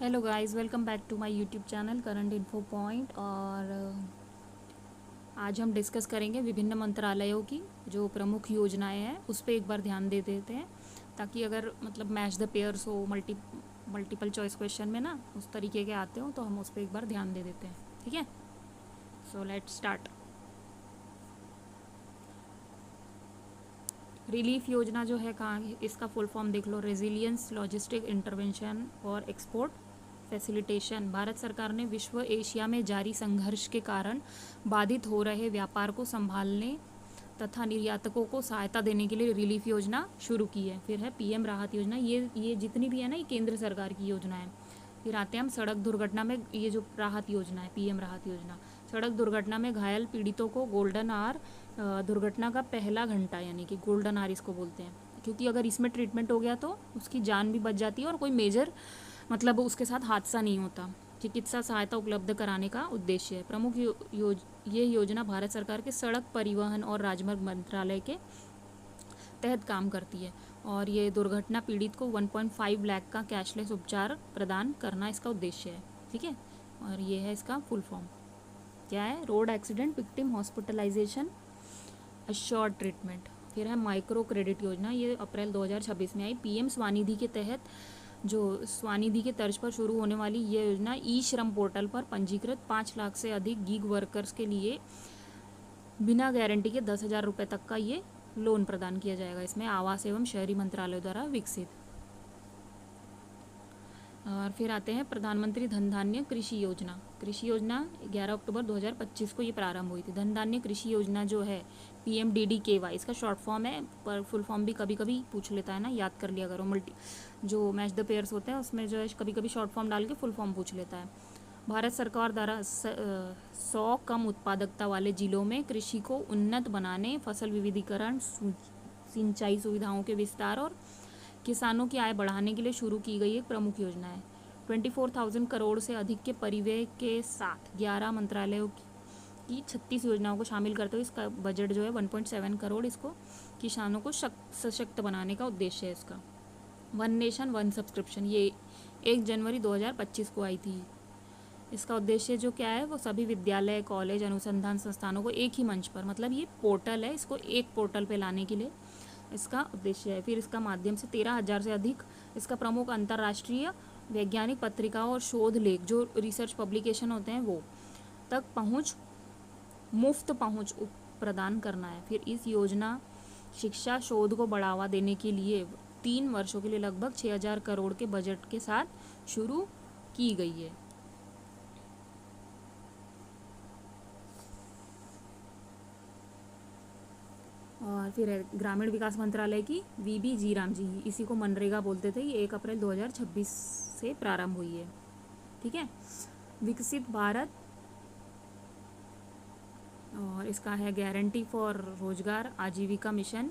Hello guys, welcome back to my YouTube channel current info point. और आज हम discuss करेंगे विभिन्न मंत्रालयों की जो प्रमुख योजनाएं हैं उस पर एक बार ध्यान दे देते हैं, ताकि अगर मतलब मैच द पेयर्स हो मल्टीपल चॉइस क्वेश्चन में ना उस तरीके के आते हो तो हम उस पर एक बार ध्यान दे देते हैं। ठीक है, सो लेट्स स्टार्ट। रिलीफ योजना जो है कहाँ, इसका फुल फॉर्म देख लो, रेजिलियंस लॉजिस्टिक इंटरवेंशन और एक्सपोर्ट फैसिलिटेशन। भारत सरकार ने विश्व एशिया में जारी संघर्ष के कारण बाधित हो रहे व्यापार को संभालने तथा निर्यातकों को सहायता देने के लिए रिलीफ योजना शुरू की है। फिर है पीएम राहत योजना। ये जितनी भी है ना, ये केंद्र सरकार की योजना है। फिर आते हैं हम सड़क दुर्घटना में, ये जो राहत योजना है पीएम राहत योजना, सड़क दुर्घटना में घायल पीड़ितों को गोल्डन आवर, दुर्घटना का पहला घंटा यानी कि गोल्डन आवर इसको बोलते हैं, क्योंकि अगर इसमें ट्रीटमेंट हो गया तो उसकी जान भी बच जाती है और कोई मेजर मतलब उसके साथ हादसा नहीं होता। चिकित्सा सहायता उपलब्ध कराने का उद्देश्य है। प्रमुख ये योजना भारत सरकार के सड़क परिवहन और राजमार्ग मंत्रालय के तहत काम करती है और ये दुर्घटना पीड़ित को 1.5 लाख का कैशलेस उपचार प्रदान करना इसका उद्देश्य है। ठीक है, और ये है इसका फुल फॉर्म क्या है, road accident victim hospitalisation assured treatment. फिर है माइक्रो क्रेडिट योजना, ये अप्रैल 2026 में आई। पीएम स्वनिधि के तहत जो स्वनिधि के तर्ज पर शुरू होने वाली ये योजना ई श्रम पोर्टल पर पंजीकृत 5 लाख से अधिक गीग वर्कर्स के लिए बिना गारंटी के 10,000 रुपये तक का ये लोन प्रदान किया जाएगा। इसमें आवास एवं शहरी मंत्रालय द्वारा विकसित। और फिर आते हैं प्रधानमंत्री धन धान्य कृषि योजना। कृषि योजना 11 अक्टूबर 2025 को ये प्रारंभ हुई थी। धन धान्य कृषि योजना जो है PMDDKY, इसका शॉर्ट फॉर्म है, पर फुल फॉर्म भी कभी कभी पूछ लेता है ना, याद कर लिया करो। जो मैच द पेयर्स होते हैं उसमें जो है कभी कभी शॉर्ट फॉर्म डाल के फुल फॉर्म पूछ लेता है। भारत सरकार द्वारा 100 कम उत्पादकता वाले जिलों में कृषि को उन्नत बनाने, फसल विविधीकरण, सिंचाई सुविधाओं के विस्तार और किसानों की आय बढ़ाने के लिए शुरू की गई एक प्रमुख योजना है। 24,000 करोड़ से अधिक के परिव्यय के साथ 11 मंत्रालयों की 36 योजनाओं को शामिल करते हुए इसका बजट जो है 1.7 करोड़, इसको किसानों को सशक्त बनाने का उद्देश्य है इसका। वन नेशन वन सब्सक्रिप्शन, ये 1 जनवरी 2025 को आई थी। इसका उद्देश्य जो क्या है, वो सभी विद्यालय, कॉलेज, अनुसंधान संस्थानों को एक ही मंच पर, मतलब ये पोर्टल है, इसको एक पोर्टल पे लाने के लिए इसका उद्देश्य है। फिर इसका माध्यम से 13,000 से अधिक इसका प्रमुख अंतर्राष्ट्रीय वैज्ञानिक पत्रिकाओं और शोध लेख, जो रिसर्च पब्लिकेशन होते हैं, वो तक मुफ्त पहुंच प्रदान करना है। फिर इस योजना शिक्षा शोध को बढ़ावा देने के लिए 3 वर्षों के लिए लगभग 6,000 करोड़ के बजट के साथ शुरू की गई है। और फिर है ग्रामीण विकास मंत्रालय की VB जीराम जी, इसी को मनरेगा बोलते थे। ये 1 अप्रैल 2026 से प्रारंभ हुई है। ठीक है, विकसित भारत, और इसका है गारंटी फॉर रोजगार आजीविका मिशन।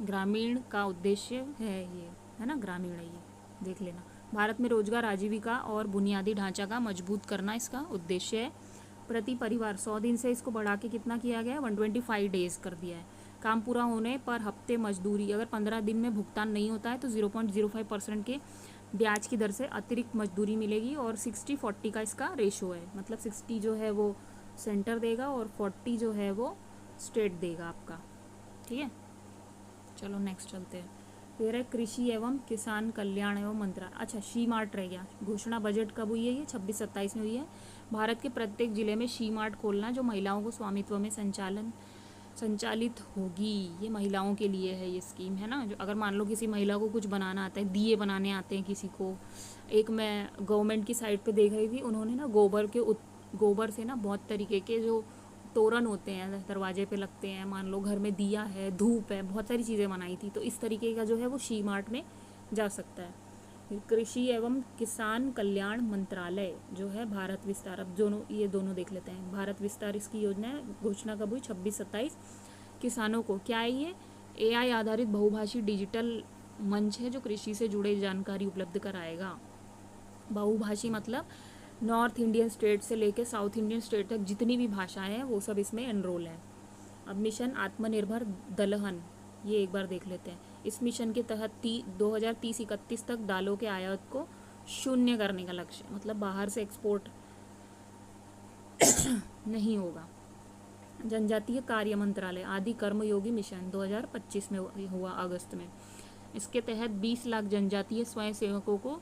ग्रामीण का उद्देश्य है ये, है ना, ग्रामीण है ये, देख लेना। भारत में रोजगार आजीविका और बुनियादी ढांचा का मजबूत करना इसका उद्देश्य है। प्रति परिवार 100 दिन से इसको बढ़ा के कितना किया गया है, 125 डेज कर दिया है। काम पूरा होने पर हफ्ते मजदूरी, अगर 15 दिन में भुगतान नहीं होता है तो 0.05% के ब्याज की दर से अतिरिक्त मजदूरी मिलेगी। और 60-40 का इसका रेशो है, मतलब 60 जो है वो सेंटर देगा और 40 जो है वो स्टेट देगा आपका। ठीक है, चलो नेक्स्ट चलते हैं। फिर है कृषि एवं किसान कल्याण एवं मंत्रालय। अच्छा, शी मार्ट रह गया। घोषणा बजट कब हुई है, ये 26-27 में हुई है। भारत के प्रत्येक जिले में शी मार्ट खोलना, जो महिलाओं को स्वामित्व में संचालित होगी। ये महिलाओं के लिए है ये स्कीम, है ना। जो अगर मान लो किसी महिला को कुछ बनाना आता है, दिए बनाने आते हैं किसी को, एक मैं गवर्नमेंट की साइट पे देख रही थी, उन्होंने ना गोबर से ना बहुत तरीके के जो तोरण होते हैं दरवाजे पे लगते हैं, मान लो घर में दिया है, धूप है, बहुत सारी चीज़ें बनाई थी। तो इस तरीके का जो है वो शी मार्ट में जा सकता है। फिर कृषि एवं किसान कल्याण मंत्रालय जो है भारत विस्तार, अब ये दोनों देख लेते हैं। भारत विस्तार इसकी योजना है, घोषणा कब हुई, 26-27। किसानों को क्या है, ये AI आधारित बहुभाषी डिजिटल मंच है जो कृषि से जुड़े जानकारी उपलब्ध कराएगा। बहुभाषी मतलब नॉर्थ इंडियन स्टेट से लेके साउथ इंडियन स्टेट तक जितनी भी भाषाएं हैं वो सब इसमें एनरोल है। अब मिशन आत्मनिर्भर दलहन, ये एक बार देख लेते हैं। इस मिशन के तहत 2030-31 तक दालों के आयात को शून्य करने का लक्ष्य, मतलब बाहर से एक्सपोर्ट नहीं होगा। जनजातीय कार्य मंत्रालय आदि कर्मयोगी मिशन 2025 में हुआ अगस्त में। इसके तहत 20 लाख जनजातीय स्वयंसेवकों को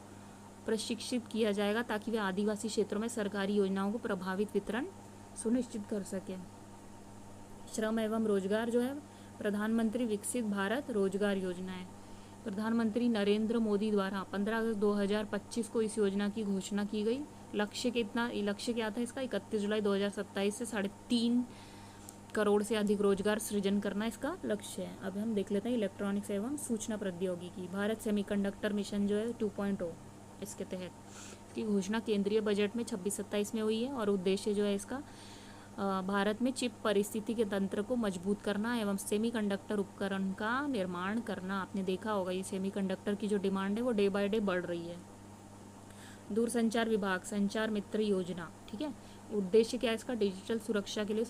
प्रशिक्षित किया जाएगा ताकि वे आदिवासी क्षेत्रों में सरकारी योजनाओं को प्रभावित वितरण सुनिश्चित कर सकें। श्रम एवं रोजगार जो है प्रधानमंत्री विकसित भारत रोजगार योजना है। प्रधानमंत्री नरेंद्र मोदी द्वारा 15 अगस्त 2025 को इस योजना की घोषणा की गई। लक्ष्य क्या था इसका? 31 जुलाई 2027 से 3.5 करोड़ से अधिक रोजगार सृजन करना इसका लक्ष्य है। अब हम देख लेते हैं इलेक्ट्रॉनिक्स एवं सूचना प्रौद्योगिकी। भारत सेमीकंडक्टर मिशन जो है 2.0, इसके तहत इसकी घोषणा केंद्रीय बजट में 26-27 में हुई है और उद्देश्य जो है इसका भारत में चिप परिस्थिति के तंत्र को मजबूत करना एवं सेमीकंडक्टर उपकरण का निर्माण करना। आपने देखा होगा ये सेमीकंडक्टर की जो डिमांड है वो डे बाय डे बढ़ रही है। दूरसंचार विभाग संचार मित्र योजना, ठीक है। उद्देश्य क्या है इसका? डिजिटल सुरक्षा के लिए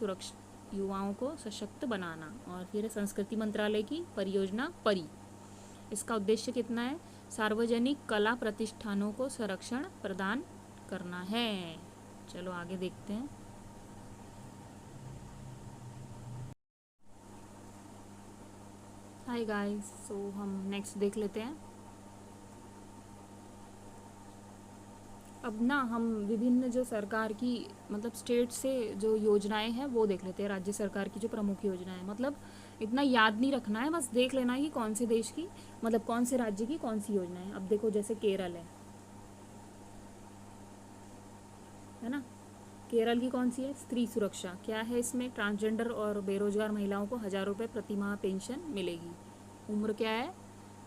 युवाओं को सशक्त बनाना। और फिर संस्कृति मंत्रालय की परियोजना परी, इसका उद्देश्य कितना है? सार्वजनिक कला प्रतिष्ठानों को संरक्षण प्रदान करना है। चलो आगे देखते हैं। हाय गाइस, सो हम नेक्स्ट देख लेते हैं। अब ना हम विभिन्न जो सरकार की मतलब स्टेट से जो योजनाएं हैं वो देख लेते हैं। राज्य सरकार की जो प्रमुख योजना है, मतलब इतना याद नहीं रखना है, बस देख लेना है कि कौन से देश की मतलब कौन से राज्य की कौन सी योजना है। अब देखो जैसे केरल है ना। केरल की कौन सी है? स्त्री सुरक्षा। क्या है इसमें? ट्रांसजेंडर और बेरोजगार महिलाओं को 1000 रुपये प्रति माह पेंशन मिलेगी। उम्र क्या है?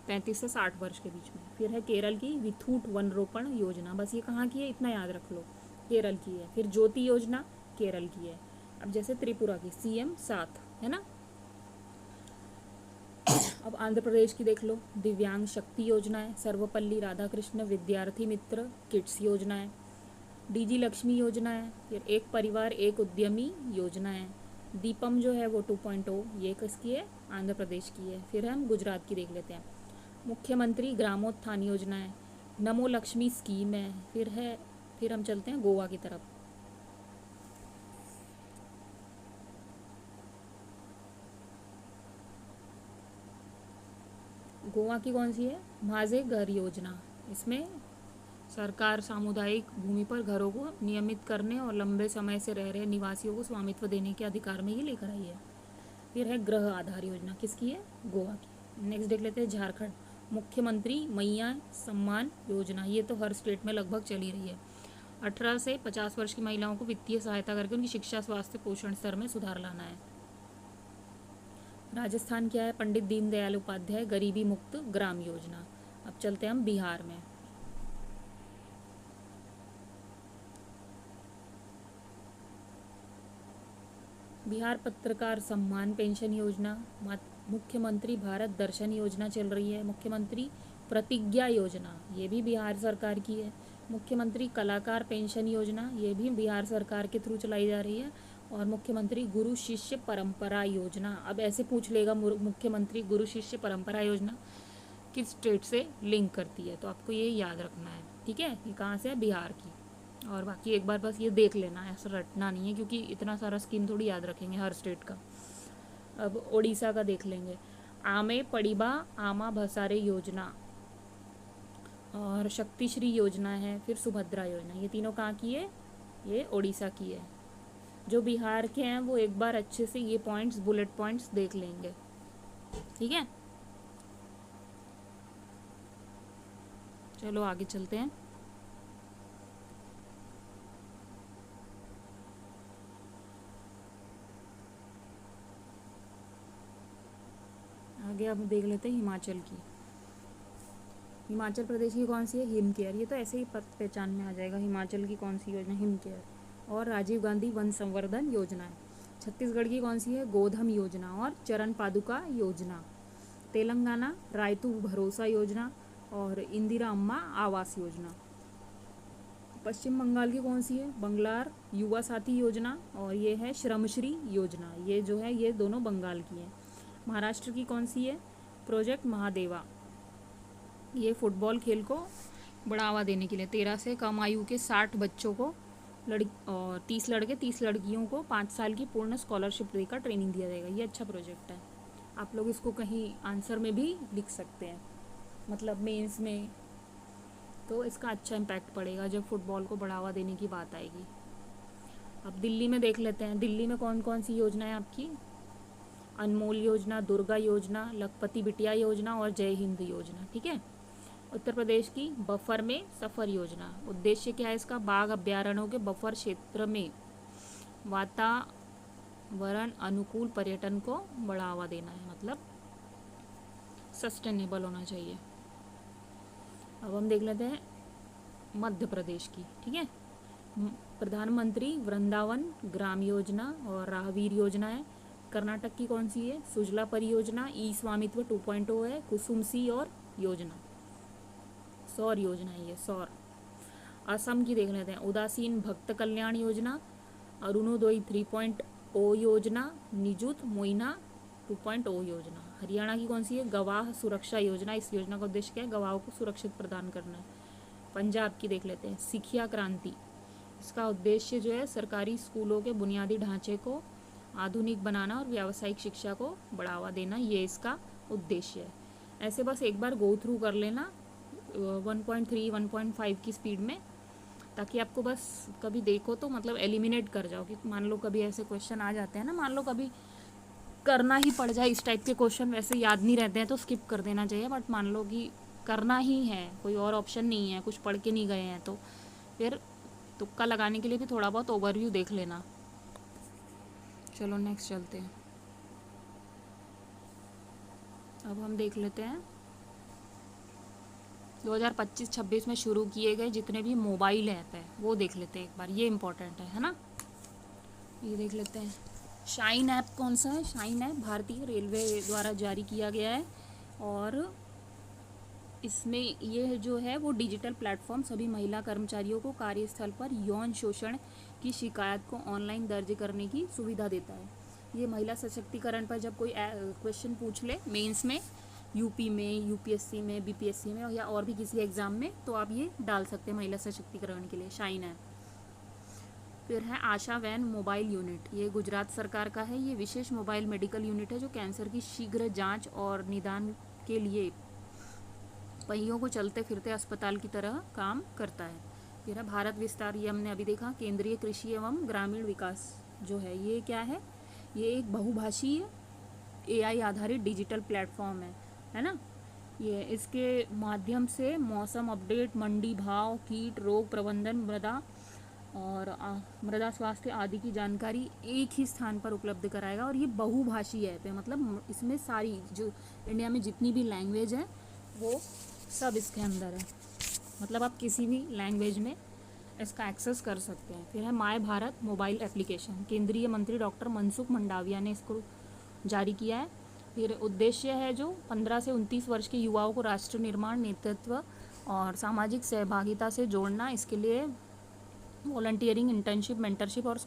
35 से 60 वर्ष के बीच में। फिर है केरल की विथूट वन रोपण योजना। बस ये कहाँ की है इतना याद रख लो, केरल की है। फिर ज्योति योजना केरल की है। अब जैसे त्रिपुरा की CM 7 है ना। अब आंध्र प्रदेश की देख लो, दिव्यांग शक्ति योजना है। सर्वपल्ली राधाकृष्ण विद्यार्थी मित्र किड्स योजना है। DG लक्ष्मी योजना है। फिर एक परिवार एक उद्यमी योजना है। दीपम जो है वो 2.0, ये किसकी है? आंध्र प्रदेश की है। फिर हम गुजरात की देख लेते हैं। मुख्यमंत्री ग्रामोत्थान योजना है। नमो लक्ष्मी स्कीम है। फिर हम चलते हैं गोवा की तरफ। गोवा की कौन सी है? माझे घर योजना। इसमें सरकार सामुदायिक भूमि पर घरों को नियमित करने और लंबे समय से रह रहे निवासियों को स्वामित्व देने के अधिकार में ये लेकर आई है। फिर है गृह आधार योजना, किसकी है? गोवा की। नेक्स्ट देख लेते हैं झारखंड। मुख्यमंत्री मैया सम्मान योजना, ये तो हर स्टेट में लगभग चल ही रही है। 18 से 50 वर्ष की महिलाओं को वित्तीय सहायता करके उनकी शिक्षा स्वास्थ्य पोषण स्तर में सुधार लाना है। राजस्थान क्या है? पंडित दीनदयाल उपाध्याय गरीबी मुक्त ग्राम योजना। अब चलते हैं हम बिहार में। बिहार पत्रकार सम्मान पेंशन योजना। मुख्यमंत्री भारत दर्शन योजना चल रही है। मुख्यमंत्री प्रतिज्ञा योजना, ये भी बिहार सरकार की है। मुख्यमंत्री कलाकार पेंशन योजना, ये भी बिहार सरकार के थ्रू चलाई जा रही है। और मुख्यमंत्री गुरु शिष्य परंपरा योजना। अब ऐसे पूछ लेगा मुख्यमंत्री गुरु शिष्य परंपरा योजना किस स्टेट से लिंक करती है, तो आपको ये याद रखना है, ठीक है। ये कहाँ से है? बिहार की। और बाकी एक बार बस ये देख लेना है, ऐसा रटना नहीं है क्योंकि इतना सारा स्कीम थोड़ी याद रखेंगे हर स्टेट का। अब ओडिशा का देख लेंगे। आमे पड़िबा आमा भसारे योजना और शक्तिश्री योजना है। फिर सुभद्रा योजना, ये तीनों कहाँ की है? ये ओडिशा की है। जो बिहार के हैं वो एक बार अच्छे से ये पॉइंट्स बुलेट पॉइंट्स देख लेंगे, ठीक है। चलो आगे चलते हैं। आगे अब देख लेते हैं हिमाचल की। हिमाचल प्रदेश की कौन सी है? Him care. ये तो ऐसे ही पहचान में आ जाएगा। हिमाचल की कौन सी योजना? Him care. और राजीव गांधी वन संवर्धन योजना है। छत्तीसगढ़ की कौन सी है? गोधन योजना और चरण पादुका योजना। तेलंगाना रायतू भरोसा योजना और इंदिरा अम्मा आवास योजना। पश्चिम बंगाल की कौन सी है? बंगलार युवा साथी योजना और ये है श्रमश्री योजना। ये जो है ये दोनों बंगाल की है। महाराष्ट्र की कौन सी है? प्रोजेक्ट महादेवा। ये फुटबॉल खेल को बढ़ावा देने के लिए 13 से कम आयु के 60 बच्चों को और 30 लड़के 30 लड़कियों को 5 साल की पूर्ण स्कॉलरशिप देकर ट्रेनिंग दिया जाएगा। ये अच्छा प्रोजेक्ट है। आप लोग इसको कहीं आंसर में भी लिख सकते हैं, मतलब मेंस में, तो इसका अच्छा इम्पैक्ट पड़ेगा जब फुटबॉल को बढ़ावा देने की बात आएगी। अब दिल्ली में देख लेते हैं, दिल्ली में कौन कौन सी योजनाएं आपकी। अनमोल योजना, दुर्गा योजना, लखपति बिटिया योजना और जय हिंद योजना। ठीक है। उत्तर प्रदेश की बफर में सफर योजना, उद्देश्य क्या है इसका, बाघ अभ्यारण्यों के बफर क्षेत्र में वातावरण अनुकूल पर्यटन को बढ़ावा देना है, मतलब सस्टेनेबल होना चाहिए। अब हम देख लेते हैं मध्य प्रदेश की। ठीक है। प्रधानमंत्री वृंदावन ग्राम योजना और राहवीर योजना है। कर्नाटक की कौन सी है, सुजला परियोजना, ई स्वामित्व 2.0 है, कुसुम सी और योजना, सौर योजना है ये, सौर। असम की देख लेते हैं, उदासीन भक्त कल्याण योजना, अरुणोदय 3.0 योजना, निजुत मोइना 2.0 योजना। हरियाणा की कौन सी है, गवाह सुरक्षा योजना। इस योजना का उद्देश्य क्या है, गवाहों को सुरक्षित प्रदान करना है। पंजाब की देख लेते हैं, सिखिया क्रांति। इसका उद्देश्य जो है सरकारी स्कूलों के बुनियादी ढांचे को आधुनिक बनाना और व्यावसायिक शिक्षा को बढ़ावा देना, ये इसका उद्देश्य है। ऐसे बस एक बार गो थ्रू कर लेना 1.3 1.5 की स्पीड में, ताकि आपको बस कभी देखो तो मतलब एलिमिनेट कर जाओ। कि मान लो कभी ऐसे क्वेश्चन आ जाते हैं ना, मान लो कभी करना ही पड़ जाए इस टाइप के क्वेश्चन, वैसे याद नहीं रहते हैं तो स्किप कर देना चाहिए, बट मान लो कि करना ही है, कोई और ऑप्शन नहीं है, कुछ पढ़ के नहीं गए हैं, तो फिर तुक्का लगाने के लिए भी थोड़ा बहुत ओवरव्यू देख लेना। चलो नेक्स्ट चलते हैं। अब हम देख लेते हैं 2025-26 में शुरू किए गए जितने भी मोबाइल ऐप है वो देख लेते हैं एक बार, ये इम्पोर्टेंट है ना। ये देख लेते हैं, शाइन ऐप कौन सा है। शाइन ऐप भारतीय रेलवे द्वारा जारी किया गया है और इसमें ये जो है वो डिजिटल प्लेटफॉर्म सभी महिला कर्मचारियों को कार्यस्थल पर यौन शोषण की शिकायत को ऑनलाइन दर्ज करने की सुविधा देता है। ये महिला सशक्तिकरण पर जब कोई क्वेश्चन पूछ ले मेंस में, यूपी में, यूपीएससी में, बीपीएससी में या और भी किसी एग्ज़ाम में, तो आप ये डाल सकते हैं महिला सशक्तिकरण के लिए, शाइन ऐप। फिर है आशा वैन मोबाइल यूनिट, ये गुजरात सरकार का है। ये विशेष मोबाइल मेडिकल यूनिट है जो कैंसर की शीघ्र जांच और निदान के लिए पहियों को चलते फिरते अस्पताल की तरह काम करता है। फिर है भारत विस्तार, ये हमने अभी देखा। केंद्रीय कृषि एवं ग्रामीण विकास जो है ये क्या है, ये एक बहुभाषीय एआई आधारित डिजिटल प्लेटफॉर्म है ना। ये इसके माध्यम से मौसम अपडेट, मंडी भाव, कीट रोग प्रबंधन, मृदा स्वास्थ्य आदि की जानकारी एक ही स्थान पर उपलब्ध कराएगा। और ये बहुभाषीय ऐप है, मतलब इसमें सारी जो इंडिया में जितनी भी लैंग्वेज है वो सब इसके अंदर है, मतलब आप किसी भी लैंग्वेज में इसका एक्सेस कर सकते हैं। फिर है माय भारत मोबाइल एप्लीकेशन, केंद्रीय मंत्री डॉक्टर मनसुख मंडाविया ने इसको जारी किया है। फिर उद्देश्य है जो 15 से 29 वर्ष के युवाओं को राष्ट्र निर्माण, नेतृत्व और सामाजिक सहभागिता से जोड़ना। इसके लिए वॉलंटियरिंग, इंटर्नशिप, मेंटरशिप और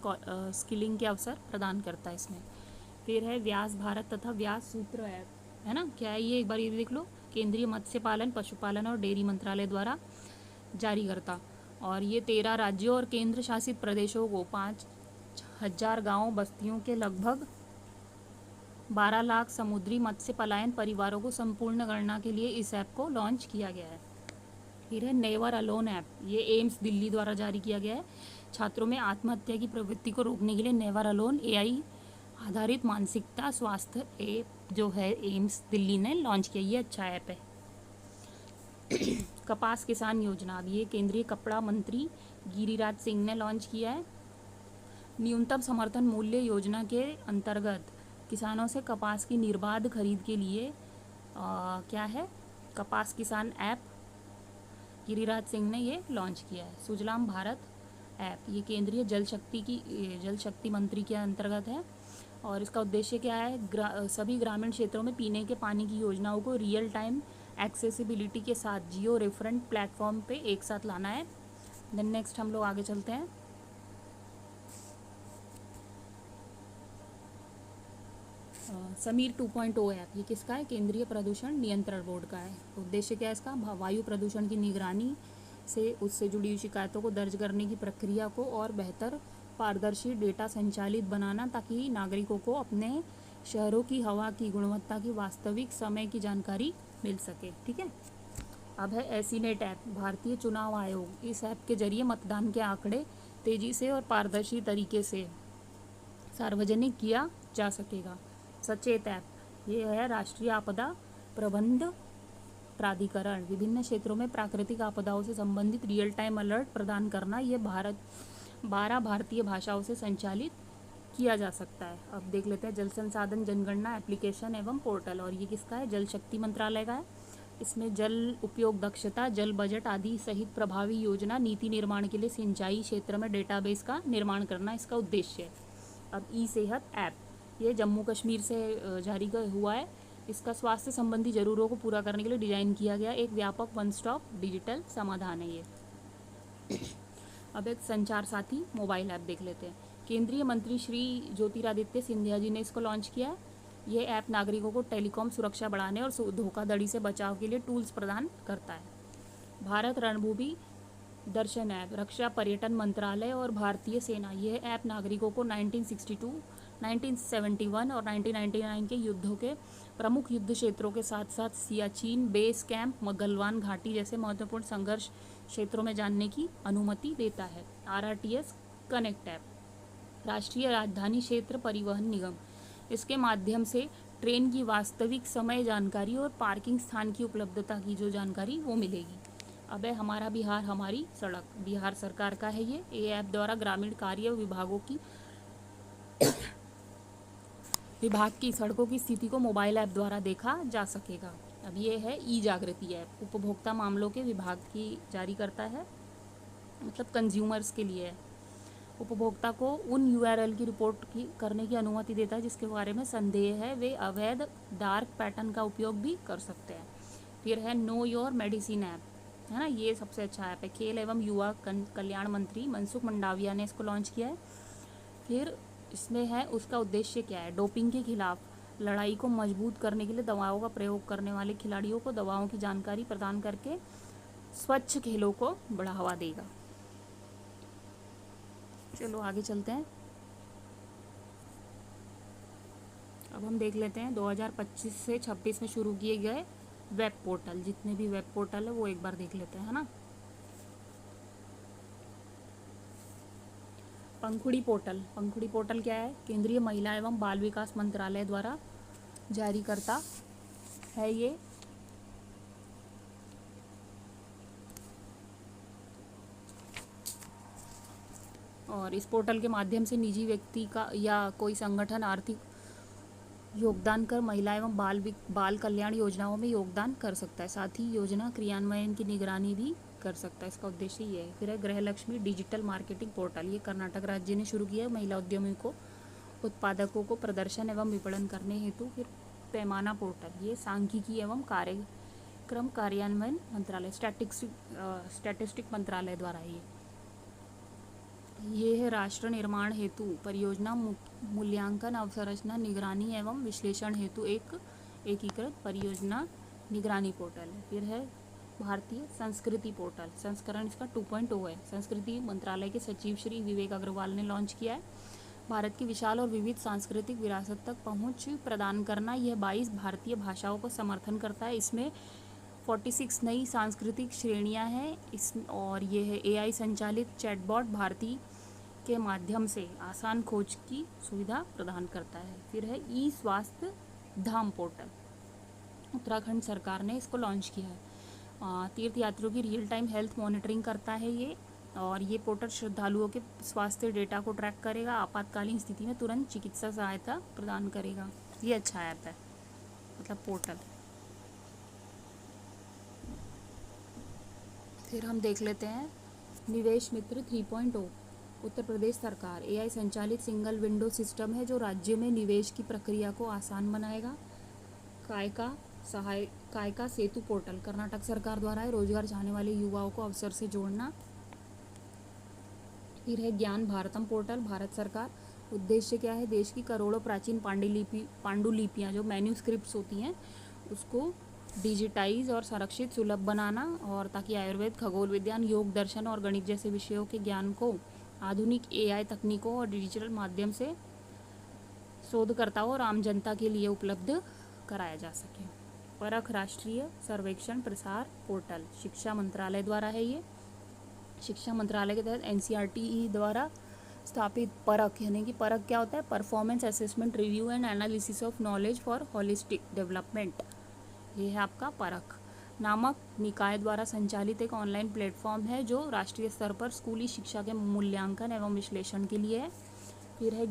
स्किलिंग के अवसर प्रदान करता है इसमें। फिर है व्यास भारत तथा व्यास सूत्र ऐप, है ना। क्या है ये, एक बार ये देख लो। केंद्रीय मत्स्य पालन, पशुपालन और डेयरी मंत्रालय द्वारा जारी करता, और ये 13 राज्यों और केंद्र शासित प्रदेशों को 5,000 गाँव बस्तियों के लगभग 12 लाख समुद्री मत्स्य पलायन परिवारों को संपूर्ण गणना के लिए इस ऐप को लॉन्च किया गया है। फिर है नेवर अलोन ऐप, ये एम्स दिल्ली द्वारा जारी किया गया है। छात्रों में आत्महत्या की प्रवृत्ति को रोकने के लिए नेवर अलोन एआई आधारित मानसिकता स्वास्थ्य ऐप जो है एम्स दिल्ली ने लॉन्च किया, ये अच्छा ऐप है। कपास किसान योजना, अब ये केंद्रीय कपड़ा मंत्री गिरिराज सिंह ने लॉन्च किया है। न्यूनतम समर्थन मूल्य योजना के अंतर्गत किसानों से कपास की निर्बाध खरीद के लिए क्या है, कपास किसान ऐप गिरिराज सिंह ने ये लॉन्च किया है। सुजलाम भारत ऐप, ये केंद्रीय जल शक्ति मंत्री के अंतर्गत है और इसका उद्देश्य क्या है, सभी ग्रामीण क्षेत्रों में पीने के पानी की योजनाओं को रियल टाइम एक्सेसिबिलिटी के साथ जियो रेफरेंट प्लेटफॉर्म पे एक साथ लाना है। देन नेक्स्ट हम लोग आगे चलते हैं। समीर 2.0 ऐप, ये किसका है, केंद्रीय प्रदूषण नियंत्रण बोर्ड का है। उद्देश्य क्या है इसका, वायु प्रदूषण की निगरानी, से उससे जुड़ी हुई शिकायतों को दर्ज करने की प्रक्रिया को और बेहतर पारदर्शी डेटा संचालित बनाना, ताकि नागरिकों को अपने शहरों की हवा की गुणवत्ता की वास्तविक समय की जानकारी मिल सके। ठीक है। अब है एसीनेट ऐप, भारतीय चुनाव आयोग। इस ऐप के जरिए मतदान के आंकड़े तेजी से और पारदर्शी तरीके से सार्वजनिक किया जा सकेगा। सचेत ऐप, ये है राष्ट्रीय आपदा प्रबंध प्राधिकरण, विभिन्न क्षेत्रों में प्राकृतिक आपदाओं से संबंधित रियल टाइम अलर्ट प्रदान करना। ये 12 भारतीय भाषाओं से संचालित किया जा सकता है। अब देख लेते हैं जल संसाधन जनगणना एप्लीकेशन एवं पोर्टल, और ये किसका है? जल शक्ति मंत्रालय का है। इसमें जल उपयोग दक्षता, जल बजट आदि सहित प्रभावी योजना नीति निर्माण के लिए सिंचाई क्षेत्र में डेटाबेस का निर्माण करना इसका उद्देश्य है। अब ई सेहत ऐप, ये जम्मू कश्मीर से जारी हुआ है। इसका स्वास्थ्य संबंधी जरूरतों को पूरा करने के लिए डिजाइन किया गया एक व्यापक वन स्टॉप डिजिटल समाधान है ये। अब एक संचार साथी मोबाइल ऐप देख लेते हैं। केंद्रीय मंत्री श्री ज्योतिरादित्य सिंधिया जी ने इसको लॉन्च किया है। ये ऐप नागरिकों को टेलीकॉम सुरक्षा बढ़ाने और धोखाधड़ी से बचाव के लिए टूल्स प्रदान करता है। भारत रणभूमि दर्शन ऐप, रक्षा पर्यटन मंत्रालय और भारतीय सेना, यह ऐप नागरिकों को 1962, 1971 और 1999 के युद्धों के प्रमुख युद्ध क्षेत्रों के साथ साथ सियाचिन बेस कैंप, गलवान घाटी जैसे महत्वपूर्ण संघर्ष क्षेत्रों में जानने की अनुमति देता है। RRTS कनेक्ट ऐप, राष्ट्रीय राजधानी क्षेत्र परिवहन निगम, इसके माध्यम से ट्रेन की वास्तविक समय जानकारी और पार्किंग स्थान की उपलब्धता की जो जानकारी वो मिलेगी। अब है हमारा बिहार हमारी सड़क, बिहार सरकार का है ये ऐप द्वारा ग्रामीण कार्य विभाग की सड़कों की स्थिति को मोबाइल ऐप द्वारा देखा जा सकेगा। अब ये है ई जागृति ऐप, उपभोक्ता मामलों के विभाग की जारी करता है, मतलब कंज्यूमर्स के लिए है। उपभोक्ता को उन URL की रिपोर्ट करने की अनुमति देता है जिसके बारे में संदेह है, वे अवैध डार्क पैटर्न का उपयोग भी कर सकते हैं। फिर है नो योर मेडिसिन ऐप, है ना, ये सबसे अच्छा ऐप है। खेल एवं युवा कल्याण मंत्री मनसुख मंडाविया ने इसको लॉन्च किया है। फिर इसमें है उसका उद्देश्य क्या है? डोपिंग के खिलाफ लड़ाई को मजबूत करने के लिए दवाओं का प्रयोग करने वाले खिलाड़ियों को दवाओं की जानकारी प्रदान करके स्वच्छ खेलों को बढ़ावा देगा। चलो आगे चलते हैं। अब हम देख लेते हैं 2025 से 26 में शुरू किए गए वेब पोर्टल, जितने भी वेब पोर्टल है वो एक बार देख लेते हैं, है ना। पंखुड़ी पोर्टल क्या है? केंद्रीय महिला एवं बाल विकास मंत्रालय द्वारा जारी करता है ये। और इस पोर्टल के माध्यम से निजी व्यक्ति का या कोई संगठन आर्थिक योगदान कर महिला एवं बाल कल्याण योजनाओं में योगदान कर सकता है, साथ ही योजना क्रियान्वयन की निगरानी भी कर सकता है। इसका उद्देश्य ये है। फिर है गृहलक्ष्मी डिजिटल मार्केटिंग पोर्टल, ये कर्नाटक राज्य ने शुरू किया है। महिला उद्यमियों को उत्पादकों को प्रदर्शन एवं विपणन करने हेतु। फिर पैमाना पोर्टल, ये सांख्यिकी एवं कार्यक्रम कार्यान्वयन मंत्रालय स्टैटिस्टिक मंत्रालय द्वारा ये है राष्ट्र निर्माण हेतु परियोजना मूल्यांकन अवसंरचना निगरानी एवं विश्लेषण हेतु एक एकीकृत परियोजना निगरानी पोर्टल है। फिर है भारतीय संस्कृति पोर्टल, संस्करण इसका 2.0 है। संस्कृति मंत्रालय के सचिव श्री विवेक अग्रवाल ने लॉन्च किया है। भारत की विशाल और विविध सांस्कृतिक विरासत तक पहुंच प्रदान करना, यह 22 भारतीय भाषाओं को समर्थन करता है। इसमें 46 नई सांस्कृतिक श्रेणियां हैं और ये है AI संचालित चैटबॉट भारती के माध्यम से आसान खोज की सुविधा प्रदान करता है। फिर है ई स्वास्थ्य धाम पोर्टल, उत्तराखंड सरकार ने इसको लॉन्च किया है। तीर्थ यात्रियों की रियल टाइम हेल्थ मॉनिटरिंग करता है ये, और ये पोर्टल श्रद्धालुओं के स्वास्थ्य डेटा को ट्रैक करेगा, आपातकालीन स्थिति में तुरंत चिकित्सा सहायता प्रदान करेगा। ये अच्छा ऐप है, मतलब पोर्टल। फिर हम देख लेते हैं निवेश मित्र 3.0, उत्तर प्रदेश सरकार AI संचालित सिंगल विंडो सिस्टम है जो राज्य में निवेश की प्रक्रिया को आसान बनाएगा। कायका सेतु पोर्टल कर्नाटक सरकार द्वारा है, रोजगार चाहने वाले युवाओं को अवसर से जोड़ना। फिर है ज्ञान भारतम पोर्टल, भारत सरकार, उद्देश्य क्या है? देश की करोड़ों प्राचीन पांडुलिपियाँ जो मैन्यूस्क्रिप्ट्स होती हैं उसको डिजिटाइज और संरक्षित सुलभ बनाना, और ताकि आयुर्वेद, खगोल विज्ञान, योग दर्शन और गणित जैसे विषयों के ज्ञान को आधुनिक एआई तकनीकों और डिजिटल माध्यम से शोधकर्ताओं और आम जनता के लिए उपलब्ध कराया जा सके। परख राष्ट्रीय सर्वेक्षण प्रसार पोर्टल शिक्षा मंत्रालय द्वारा है। ये शिक्षा मंत्रालय के तहत एनसीईआरटी द्वारा स्थापित परख, यानी कि परख क्या होता है? Performance assessment review and analysis of knowledge for holistic development. ये है आपका परख नामक निकाय द्वारा संचालित एक ऑनलाइन प्लेटफॉर्म है जो राष्ट्रीय स्तर पर स्कूली शिक्षा के मूल्यांकन एवं विश्लेषण के लिए है। फिर है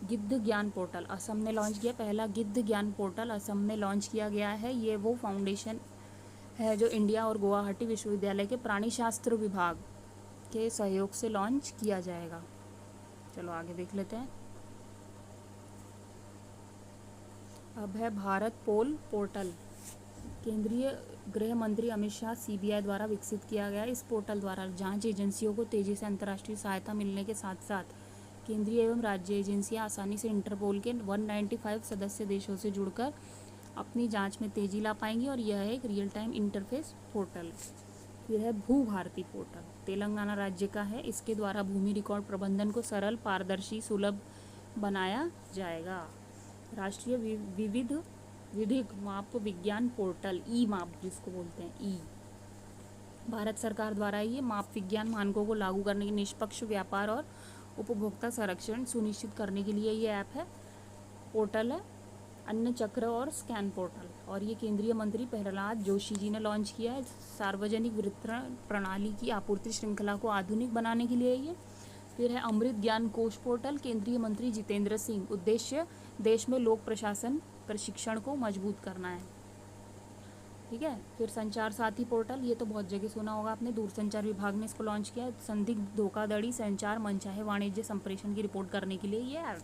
गिद्ध ज्ञान पोर्टल, असम ने लॉन्च किया। पहला गिद्ध ज्ञान पोर्टल असम में लॉन्च किया गया है। ये वो फाउंडेशन है जो इंडिया और गुवाहाटी विश्वविद्यालय के प्राणी शास्त्र विभाग के सहयोग से लॉन्च किया जाएगा। चलो आगे देख लेते हैं। अब है भारत पोल पोर्टल, केंद्रीय गृह मंत्री अमित शाह सीबीआई द्वारा विकसित किया गया। इस पोर्टल द्वारा जांच एजेंसियों को तेजी से अंतर्राष्ट्रीय सहायता मिलने के साथ साथ केंद्रीय एवं राज्य एजेंसियां आसानी से इंटरपोल के 195 सदस्य देशों से जुड़कर अपनी जांच में तेजी ला पाएंगी, और यह एक रियल टाइम इंटरफेस पोर्टल। फिर है भू भारती पोर्टल, तेलंगाना राज्य का है। इसके द्वारा भूमि रिकॉर्ड प्रबंधन को सरल, पारदर्शी, सुलभ बनाया जाएगा। राष्ट्रीय विधिक माप विज्ञान पोर्टल, ई माप जिसको बोलते हैं, ई भारत सरकार द्वारा ये माप विज्ञान मानकों को लागू करने के निष्पक्ष व्यापार और उपभोक्ता संरक्षण सुनिश्चित करने के लिए ये ऐप है, पोर्टल है। अन्न चक्र और स्कैन पोर्टल, और ये केंद्रीय मंत्री प्रहलाद जोशी जी ने लॉन्च किया है। सार्वजनिक वितरण प्रणाली की आपूर्ति श्रृंखला को आधुनिक बनाने के लिए ये। फिर है अमृत ज्ञान कोश पोर्टल, केंद्रीय मंत्री जितेंद्र सिंह। उद्देश्य देश में लोक प्रशासन प्रशिक्षण को मजबूत करना है। ठीक है। फिर संचार साथी पोर्टल, ये तो बहुत जगह सुना होगा आपने, दूरसंचार विभाग ने इसको लॉन्च किया है। संदिग्ध धोखाधड़ी संचार मनचाहे वाणिज्य संप्रेषण की रिपोर्ट करने के लिए ये ऐप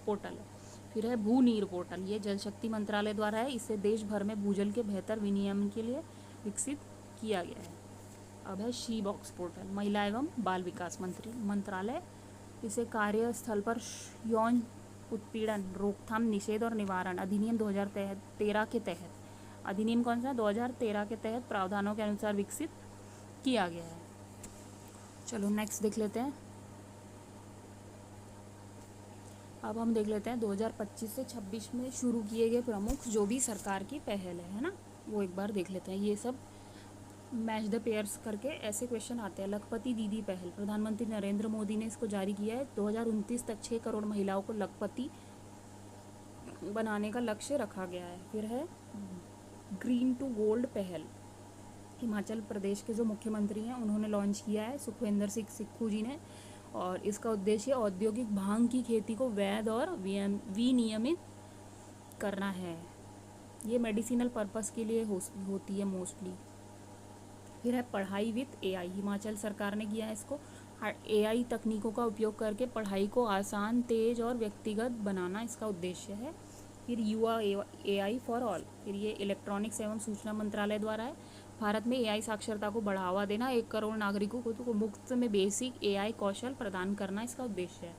पोर्टल है। फिर है भू नीर पोर्टल, ये जल शक्ति मंत्रालय द्वारा है। इसे देश भर में भूजल के बेहतर विनियमन के लिए विकसित किया गया है। अब है शी बॉक्स पोर्टल, महिला एवं बाल विकास मंत्रालय। इसे कार्यस्थल पर यौन उत्पीड़न रोकथाम, निषेध और निवारण अधिनियम 2013 के तहत, अधिनियम कौन सा? 2013 के तहत प्रावधानों के अनुसार विकसित किया गया है। चलो नेक्स्ट देख लेते हैं। अब हम देख लेते हैं 2025 से 26 में शुरू किए गए प्रमुख जो भी सरकार की पहल है ना, वो एक बार देख लेते हैं। ये सब मैच द पेयर्स करके ऐसे क्वेश्चन आते हैं। लखपति दीदी पहल, प्रधानमंत्री नरेंद्र मोदी ने इसको जारी किया है। 2029 तक 6 करोड़ महिलाओं को लखपति बनाने का लक्ष्य रखा गया है। फिर है ग्रीन टू गोल्ड पहल, हिमाचल प्रदेश के जो मुख्यमंत्री हैं उन्होंने लॉन्च किया है, सुखविंदर सिंह सुक्खू जी ने। और इसका उद्देश्य औद्योगिक भांग की खेती को वैध और विनियमित करना है। ये मेडिसिनल पर्पस के लिए होती है मोस्टली। फिर है पढ़ाई विद एआई, हिमाचल सरकार ने किया है इसको। एआई तकनीकों का उपयोग करके पढ़ाई को आसान, तेज और व्यक्तिगत बनाना इसका उद्देश्य है। फिर युवा एआई फॉर ऑल, फिर ये इलेक्ट्रॉनिक्स एवं सूचना मंत्रालय द्वारा है। भारत में एआई साक्षरता को बढ़ावा देना, 1 करोड़ नागरिकों को मुफ्त में बेसिक एआई कौशल प्रदान करना इसका उद्देश्य है।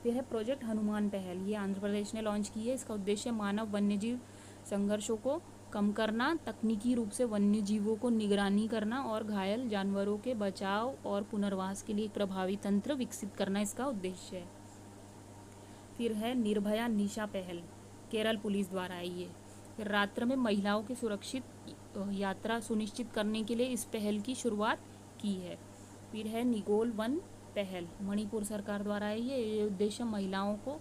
फिर है प्रोजेक्ट हनुमान पहल, ये आंध्र प्रदेश ने लॉन्च की है। इसका उद्देश्य मानव वन्यजीव संघर्षों को कम करना, तकनीकी रूप से वन्यजीवों को निगरानी करना और घायल जानवरों के बचाव और पुनर्वास के लिए एक प्रभावी तंत्र विकसित करना इसका उद्देश्य है। फिर है निर्भया निशा पहल, केरल पुलिस द्वारा है ये। फिर रात्र में महिलाओं की सुरक्षित यात्रा सुनिश्चित करने के लिए इस पहल की शुरुआत की है। फिर है निगोल वन पहल, मणिपुर सरकार द्वारा है ये उद्देश्य महिलाओं को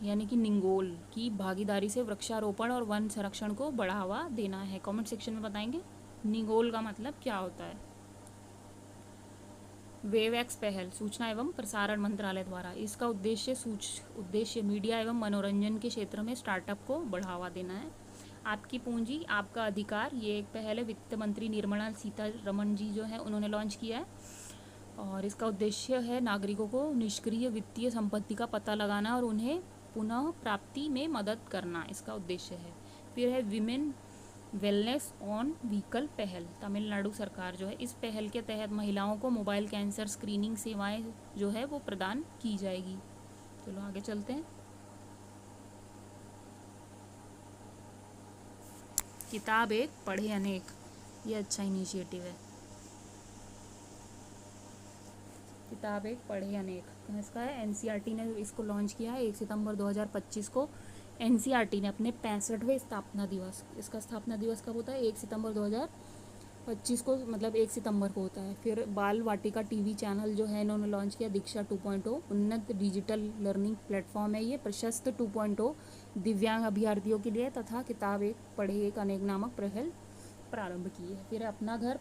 यानी कि निंगोल की भागीदारी से वृक्षारोपण और वन संरक्षण को बढ़ावा देना है। कमेंट सेक्शन में बताएंगे निंगोल का मतलब क्या होता है। वेवएक्स पहल, सूचना एवं प्रसारण मंत्रालय द्वारा, इसका उद्देश्य मीडिया एवं मनोरंजन के क्षेत्र में स्टार्टअप को बढ़ावा देना है। आपकी पूंजी आपका अधिकार, ये एक पहल है, वित्त मंत्री निर्मला सीतारमण जी जो है उन्होंने लॉन्च किया है। और इसका उद्देश्य है नागरिकों को निष्क्रिय वित्तीय संपत्ति का पता लगाना और उन्हें पुनः प्राप्ति में मदद करना, इसका उद्देश्य है। फिर है विमेन वेलनेस ऑन व्हीकल पहल, तमिलनाडु सरकार जो है, इस पहल के तहत महिलाओं को मोबाइल कैंसर स्क्रीनिंग सेवाएं जो है वो प्रदान की जाएगी। चलो आगे चलते हैं। किताब एक पढ़े अनेक, ये अच्छा इनिशिएटिव है। किताब एक पढ़े अनेक कहाँ इसका है, एनसीईआरटी ने इसको लॉन्च किया है 1 सितंबर 2025 को। एनसीईआरटी ने अपने 65वें स्थापना दिवस, इसका स्थापना दिवस कब होता है, 1 सितंबर 2025 को, मतलब 1 सितंबर को होता है। फिर बाल वाटिका टीवी चैनल जो है इन्होंने लॉन्च किया, दीक्षा 2.0 उन्नत डिजिटल लर्निंग प्लेटफॉर्म है ये। प्रशस्त 2.0 दिव्यांग अभ्यर्थियों के लिए, तथा किताब एक पढ़े एक अनेक नामक पहल प्रारंभ की है। फिर अपना घर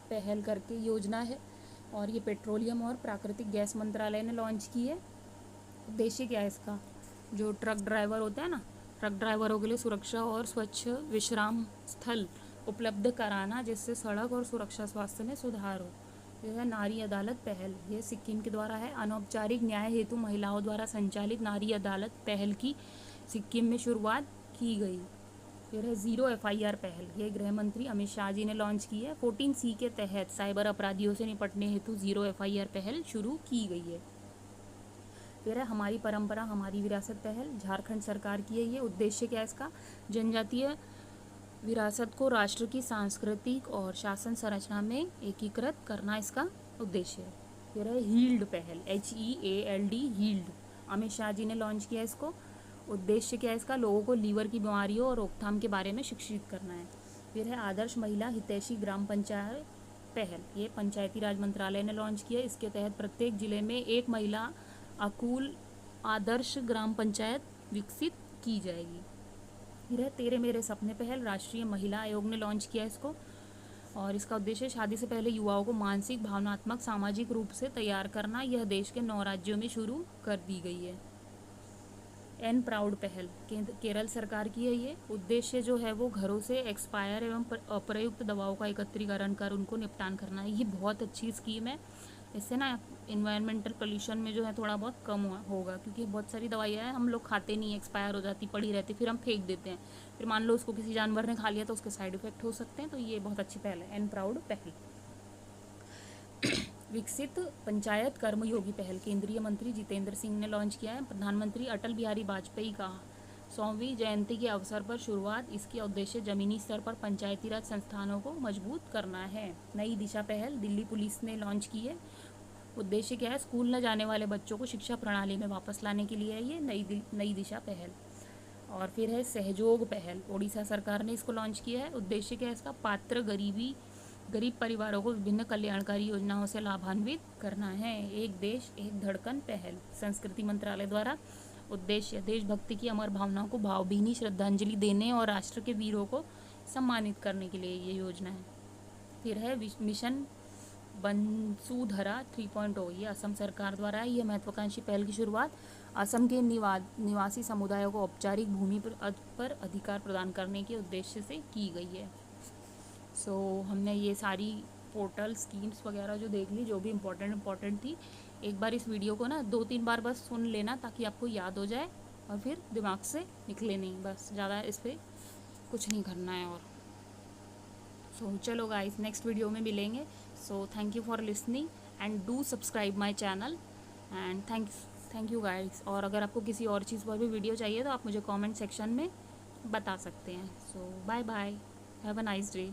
पहल करके योजना है, और ये पेट्रोलियम और प्राकृतिक गैस मंत्रालय ने लॉन्च की है। उद्देश्य क्या है इसका, जो ट्रक ड्राइवर होता है ना, ट्रक ड्राइवरों के लिए सुरक्षा और स्वच्छ विश्राम स्थल उपलब्ध कराना, जिससे सड़क और सुरक्षा स्वास्थ्य में सुधार हो। यह है नारी अदालत पहल, ये सिक्किम के द्वारा है। अनौपचारिक न्याय हेतु महिलाओं द्वारा संचालित नारी अदालत पहल की सिक्किम में शुरुआत की गई। फिर है ज़ीरो FIR पहल, ये गृह मंत्री अमित शाह जी ने लॉन्च की है। 14C के तहत साइबर अपराधियों से निपटने हेतु ज़ीरो FIR पहल शुरू की गई है। फिर है हमारी परंपरा हमारी विरासत पहल, झारखंड सरकार की है ये। उद्देश्य क्या है इसका, जनजातीय विरासत को राष्ट्र की सांस्कृतिक और शासन संरचना में एकीकृत करना इसका उद्देश्य है। फिर है हील्ड पहल, HEALD हील्ड, अमित शाह जी ने लॉन्च किया इसको। उद्देश्य क्या है इसका, लोगों को लीवर की बीमारियों और रोकथाम के बारे में शिक्षित करना है। फिर है आदर्श महिला हितैषी ग्राम पंचायत पहल, ये पंचायती राज मंत्रालय ने लॉन्च किया। इसके तहत प्रत्येक जिले में एक महिला अकुल आदर्श ग्राम पंचायत विकसित की जाएगी। फिर है तेरे मेरे सपने पहल, राष्ट्रीय महिला आयोग ने लॉन्च किया इसको, और इसका उद्देश्य शादी से पहले युवाओं को मानसिक भावनात्मक सामाजिक रूप से तैयार करना। यह देश के 9 राज्यों में शुरू कर दी गई है। एन प्राउड पहल, केरल सरकार की है ये। उद्देश्य जो है वो घरों से एक्सपायर एवं अप्रयुक्त दवाओं का एकत्रीकरण कर उनको निपटान करना है। ये बहुत अच्छी स्कीम है, इससे ना इन्वायरमेंटल पोल्यूशन में जो है थोड़ा बहुत कम होगा, क्योंकि बहुत सारी दवाइयाँ हैं हम लोग खाते नहीं, एक्सपायर हो जाती पड़ी रहती, फिर हम फेंक देते हैं, फिर मान लो उसको किसी जानवर ने खा लिया तो उसके साइड इफेक्ट हो सकते हैं। तो ये बहुत अच्छी पहल है, एन प्राउड पहल। विकसित पंचायत कर्मयोगी पहल, केंद्रीय मंत्री जितेंद्र सिंह ने लॉन्च किया है। प्रधानमंत्री अटल बिहारी वाजपेयी का 100वीं जयंती के अवसर पर शुरुआत। इसका उद्देश्य जमीनी स्तर पर पंचायती राज संस्थानों को मजबूत करना है। नई दिशा पहल, दिल्ली पुलिस ने लॉन्च की है। उद्देश्य क्या है, स्कूल न जाने वाले बच्चों को शिक्षा प्रणाली में वापस लाने के लिए है ये नई दिशा पहल। और फिर है सहयोग पहल, ओडिशा सरकार ने इसको लॉन्च किया है। उद्देश्य क्या है इसका, पात्र गरीब परिवारों को विभिन्न कल्याणकारी योजनाओं से लाभान्वित करना है। एक देश एक धड़कन पहल, संस्कृति मंत्रालय द्वारा। उद्देश्य देशभक्ति की अमर भावनाओं को भावभीनी श्रद्धांजलि देने और राष्ट्र के वीरों को सम्मानित करने के लिए ये योजना है। फिर है मिशन बंसुधरा 3.0, ये असम सरकार द्वारा है। ये महत्वाकांक्षी पहल की शुरुआत असम के निवासी समुदायों को औपचारिक भूमि पर अधिकार प्रदान करने के उद्देश्य से की गई है। सो हमने ये सारी पोर्टल स्कीम्स वगैरह जो देख ली, जो भी इम्पोर्टेंट थी। एक बार इस वीडियो को ना 2-3 बार बस सुन लेना, ताकि आपको याद हो जाए और फिर दिमाग से निकले नहीं, बस ज़्यादा इस पर कुछ नहीं करना है। और सो चलो गाइस, नेक्स्ट वीडियो में मिलेंगे। So thank you for listening and do subscribe my channel and thank you guys. और अगर आपको किसी और चीज़ पर भी वीडियो चाहिए तो आप मुझे कमेंट सेक्शन में बता सकते हैं। So bye bye, have a nice day.